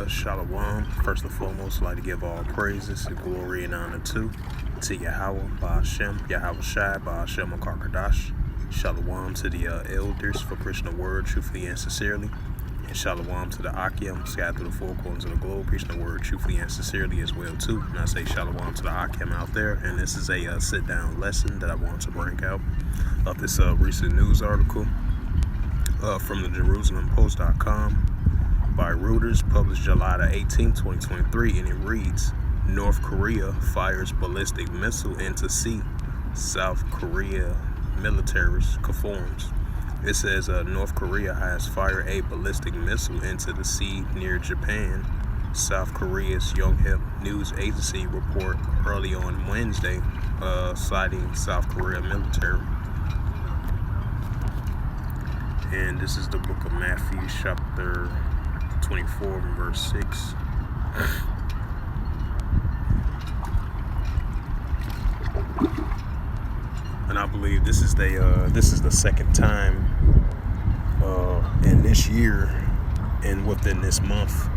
Shalom. First and foremost, I'd like to give all praises and glory and honor to Yahweh, Ba'ashem, Yahweh Shai, Ba'ashem Akarkadash. Shalom to the elders for preaching the word truthfully and sincerely. And shalom to the Akim, scattered through the four corners of the globe, preaching the word truthfully and sincerely as well too. And I say shalom to the Akim out there. And this is a sit-down lesson that I want to bring out of this recent news article from the JerusalemPost.com by Reuters, published July the 18th, 2023, and it reads, North Korea fires ballistic missile into sea. South Korea militaries conforms. It says North Korea has fired a ballistic missile into the sea near Japan. South Korea's Yonhap news agency report early on Wednesday, citing South Korea military. And this is the book of Matthew, chapter 24, verse 6. And I believe this is the second time in this year and within this month.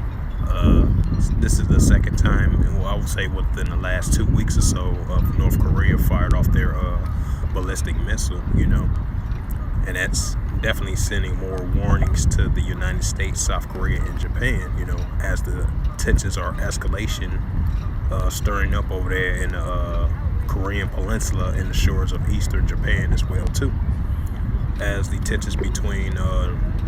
This is the second time, and I would say within the last 2 weeks or so, of North Korea fired off their ballistic missile. And that's definitely sending more warnings to the United States, South Korea, and Japan, as the tensions are escalation, stirring up over there in the Korean Peninsula and the shores of eastern Japan as well too, as the tensions between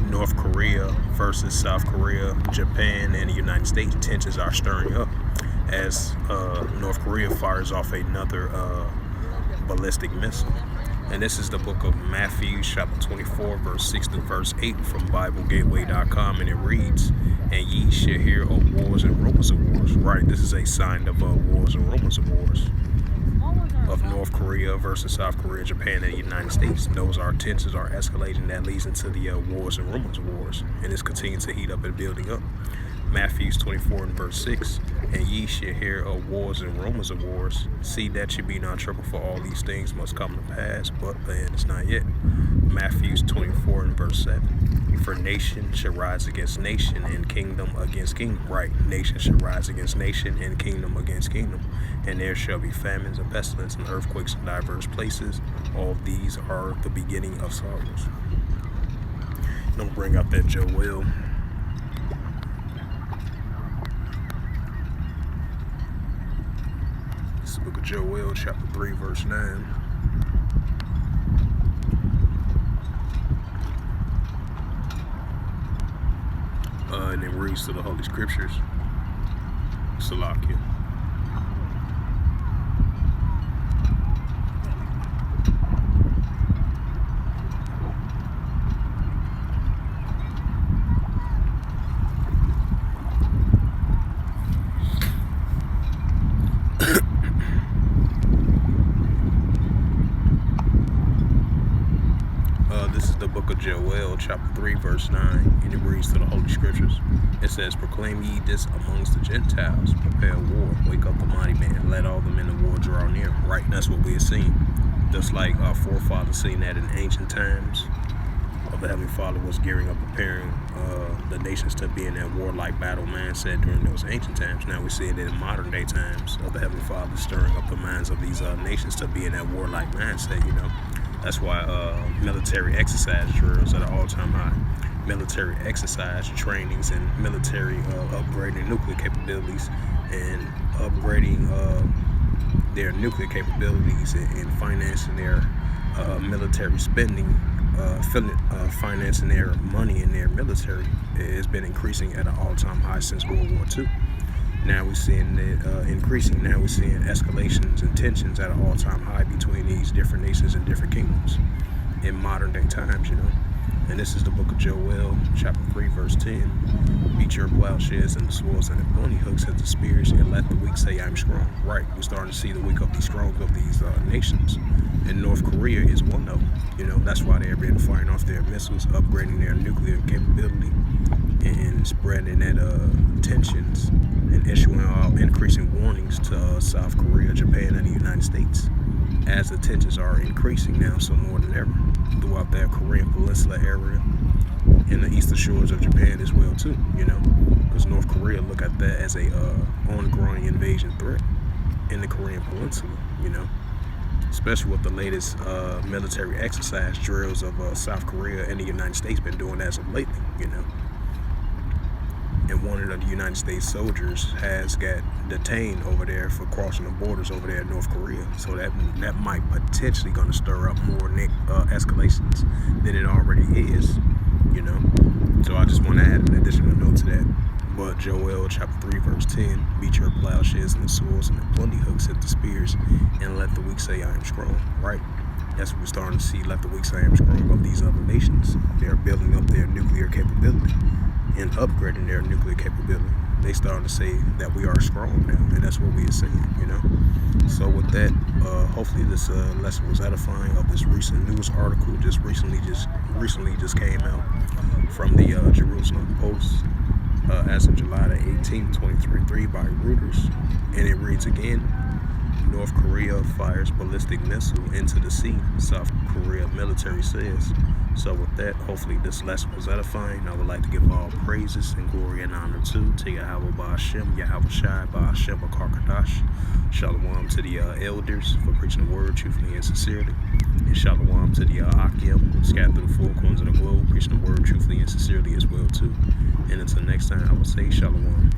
North Korea versus South Korea, Japan, and the United States tensions are stirring up as North Korea fires off another ballistic missile. And this is the book of Matthew, chapter 24, verse 6 to verse 8 from BibleGateway.com, and it reads, and ye shall hear of wars and rumors of wars. Right, this is a sign of wars and rumors of wars of North Korea versus South Korea, Japan, and the United States. Those are tensions are escalating that leads into the wars and rumors of wars, and it's continuing to heat up and building up. Matthew 24 and verse 6, and ye shall hear of wars and rumors of wars. See that ye be not troubled, for all these things must come to pass, but the end is not yet. Matthew 24 and verse 7, for nation shall rise against nation, and kingdom against kingdom. Right, nation shall rise against nation, and kingdom against kingdom. And there shall be famines and pestilence and earthquakes in diverse places. All these are the beginning of sorrows. Don't bring up that Joel. This is the book of Joel, chapter 3, verse 9. And it reads to the Holy Scriptures. Salakia. This is the book of Joel, chapter 3, verse 9, and it reads to the Holy Scriptures. It says, proclaim ye this amongst the Gentiles, prepare war, wake up the mighty man, let all the men of war draw near. Right, that's what we are seeing. Just like our forefathers seen that in ancient times, the Heavenly Father was gearing up, preparing the nations to be in that warlike battle mindset during those ancient times. Now we see it in modern day times of the Heavenly Father stirring up the minds of these nations to be in that warlike mindset, That's why military exercise drills are at an all-time high. Military exercise trainings and military upgrading nuclear capabilities and upgrading their nuclear capabilities and financing their military spending, financing their money in their military has been increasing at an all-time high since World War II. Now we're seeing it increasing. Now we're seeing escalations and tensions at an all-time high between these different nations and different kingdoms in modern day times, And this is the book of Joel, chapter 3, verse 10. Beat your plowshares and the swords and the pony hooks and the spears, and let the weak say, I'm strong. Right, we're starting to see the weak of the strong of these nations. And North Korea is one of them. That's why they've been firing off their missiles, upgrading their nuclear capability, and spreading that tensions and issuing increasing warnings to South Korea, Japan, and the United States, as the tensions are increasing now, so more than ever, throughout that Korean Peninsula area in the eastern shores of Japan as well too. Because North Korea look at that as a ongoing invasion threat in the Korean Peninsula. Especially with the latest military exercise drills of South Korea and the United States been doing as of lately. And one of the United States soldiers has got detained over there for crossing the borders over there in North Korea. So that might potentially going to stir up more escalations than it already is. So I just want to add an additional note to that. But Joel chapter 3 verse 10, beat your plowshares and the swords and the plenty hooks at the spears, and let the weak say I am strong. Right? That's what we're starting to see. Let the weak say I am strong of these other nations. They're building up their nuclear capability and upgrading their nuclear capability. They starting to say that we are strong now, and that's what we are saying. So with that, hopefully this lesson was edifying of this recent news article just recently came out from the Jerusalem Post as of July the 18th, 2023 by Reuters, and it reads again: North Korea fires ballistic missile into the sea, South Korea military says. So with that, hopefully this lesson was edifying. I would like to give all praises and glory and honor to Yahweh Ba'Hashem, Yahweh Shai, Ba'Hashem, Akarkadash. Shalom to the elders for preaching the word truthfully and sincerely. And shalom to the Akim, scattered through the four corners of the globe, preaching the word truthfully and sincerely as well too. And until next time, I will say shalom.